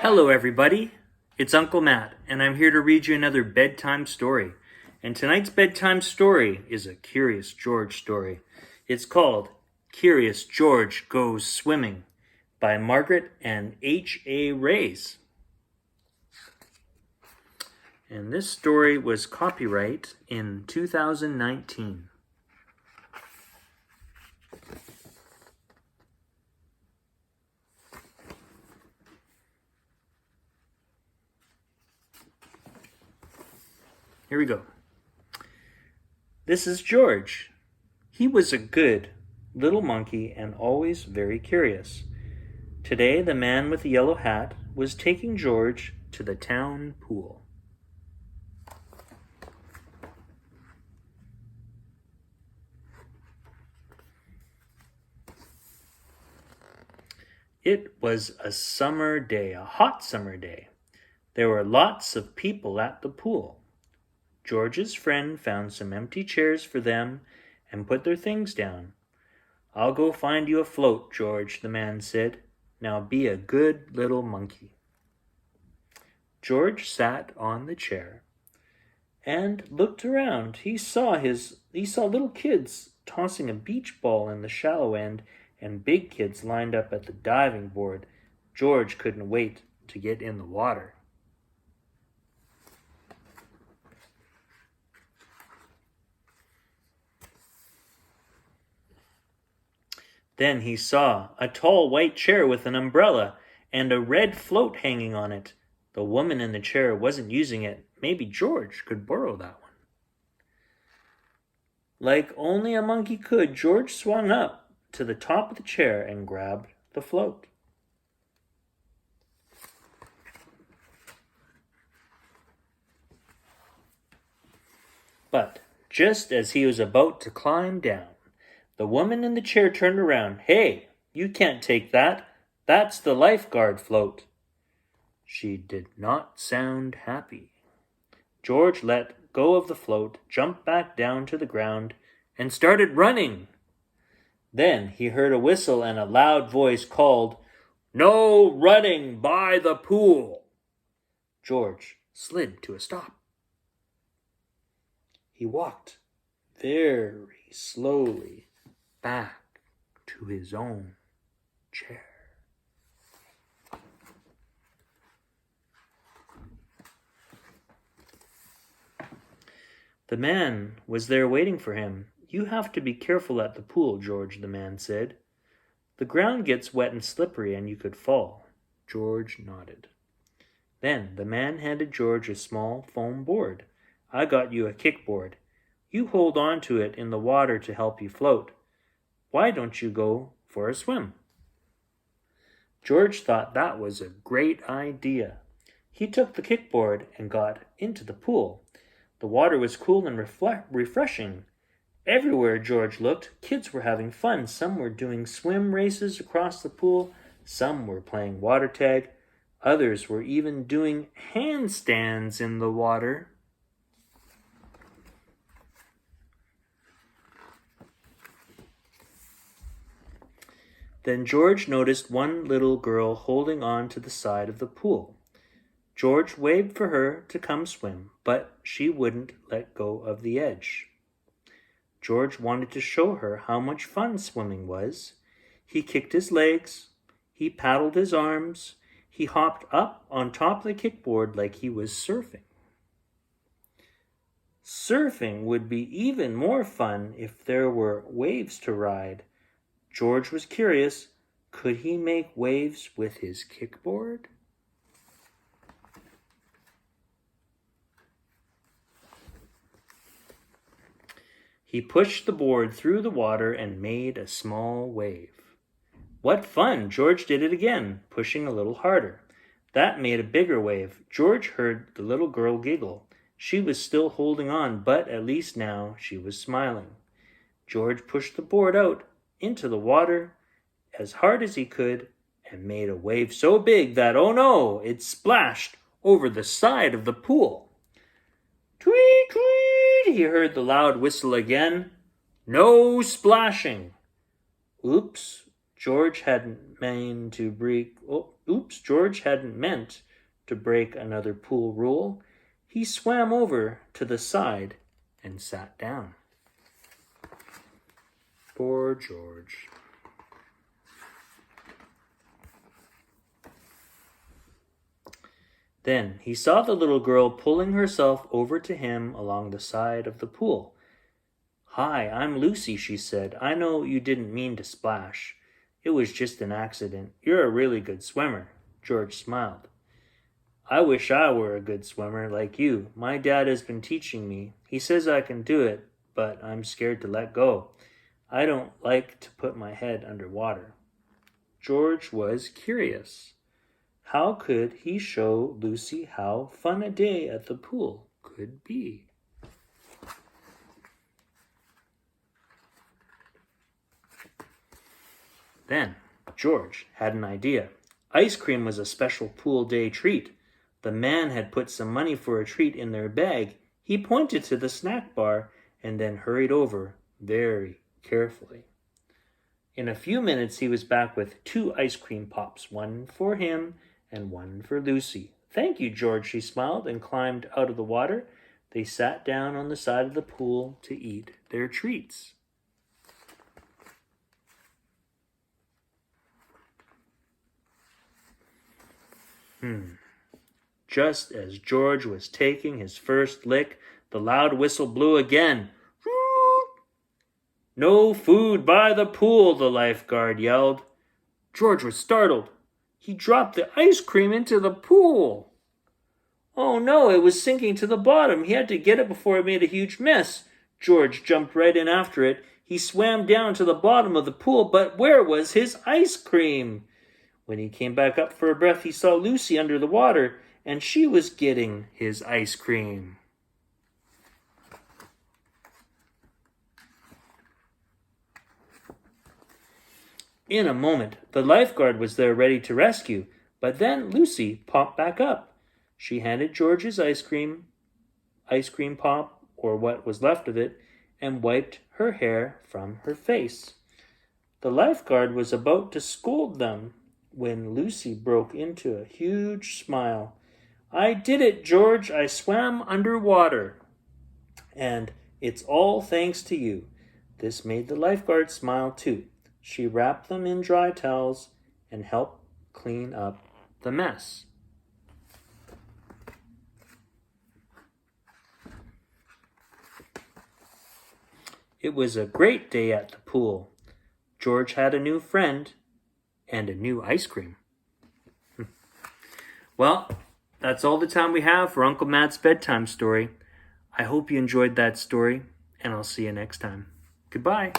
Hello, everybody. It's Uncle Matt, and I'm here to read you another bedtime story. And tonight's bedtime story is a Curious George story. It's called Curious George Goes Swimming by Margaret and H.A. Rays. And this story was copyright in 2019. Here we go. This is George. He was a good little monkey and always very curious. Today, the man with the yellow hat was taking George to the town pool. It was a summer day, a hot summer day. There were lots of people at the pool. George's friend found some empty chairs for them and put their things down. "I'll go find you a float, George," the man said. "Now be a good little monkey." George sat on the chair and looked around. He saw little kids tossing a beach ball in the shallow end and big kids lined up at the diving board. George couldn't wait to get in the water. Then he saw a tall white chair with an umbrella and a red float hanging on it. The woman in the chair wasn't using it. Maybe George could borrow that one. Like only a monkey could, George swung up to the top of the chair and grabbed the float. But just as he was about to climb down, the woman in the chair turned around. "Hey, you can't take that. That's the lifeguard float." She did not sound happy. George let go of the float, jumped back down to the ground, and started running. Then he heard a whistle and a loud voice called, "No running by the pool." George slid to a stop. He walked very slowly back to his own chair. The man was there waiting for him. "You have to be careful at the pool, George," the man said. "The ground gets wet and slippery and you could fall." George nodded. Then the man handed George a small foam board. "I got you a kickboard. You hold on to it in the water to help you float. Why don't you go for a swim?" George thought that was a great idea. He took the kickboard and got into the pool. The water was cool and refreshing. Everywhere George looked, kids were having fun. Some were doing swim races across the pool. Some were playing water tag. Others were even doing handstands in the water. Then George noticed one little girl holding on to the side of the pool. George waved for her to come swim, but she wouldn't let go of the edge. George wanted to show her how much fun swimming was. He kicked his legs, he paddled his arms, he hopped up on top of the kickboard like he was surfing. Surfing would be even more fun if there were waves to ride. George was curious. Could he make waves with his kickboard? He pushed the board through the water and made a small wave. What fun! George did it again, pushing a little harder. That made a bigger wave. George heard the little girl giggle. She was still holding on, but at least now she was smiling. George pushed the board out into the water as hard as he could and made a wave so big that, oh no, it splashed over the side of the pool. "Tweet, tweet," he heard the loud whistle again. "No splashing." Oops, George hadn't meant to break. Oh, oops! George hadn't meant to break another pool rule. He swam over to the side and sat down. Poor George. Then he saw the little girl pulling herself over to him along the side of the pool. "Hi, I'm Lucy," she said. "I know you didn't mean to splash. It was just an accident. You're a really good swimmer." George smiled. "I wish I were a good swimmer like you. My dad has been teaching me. He says I can do it, but I'm scared to let go. I don't like to put my head underwater." George was curious. How could he show Lucy how fun a day at the pool could be? Then George had an idea. Ice cream was a special pool day treat. The man had put some money for a treat in their bag. He pointed to the snack bar and then hurried over very carefully. In a few minutes he was back with 2 ice cream pops, one for him and one for Lucy. "Thank you, George," she smiled and climbed out of the water. They sat down on the side of the pool to eat their treats. Just as George was taking his first lick, the loud whistle blew again. "No food by the pool," the lifeguard yelled. George was startled. He dropped the ice cream into the pool. Oh no, it was sinking to the bottom. He had to get it before it made a huge mess. George jumped right in after it. He swam down to the bottom of the pool, but where was his ice cream? When he came back up for a breath, he saw Lucy under the water, and she was getting his ice cream. In a moment, the lifeguard was there ready to rescue, but then Lucy popped back up. She handed George his ice cream pop, or what was left of it, and wiped her hair from her face. The lifeguard was about to scold them when Lucy broke into a huge smile. "I did it, George. I swam underwater. And it's all thanks to you." This made the lifeguard smile too. She wrapped them in dry towels and helped clean up the mess. It was a great day at the pool. George had a new friend and a new ice cream. Well, that's all the time we have for Uncle Matt's bedtime story. I hope you enjoyed that story, and I'll see you next time. Goodbye.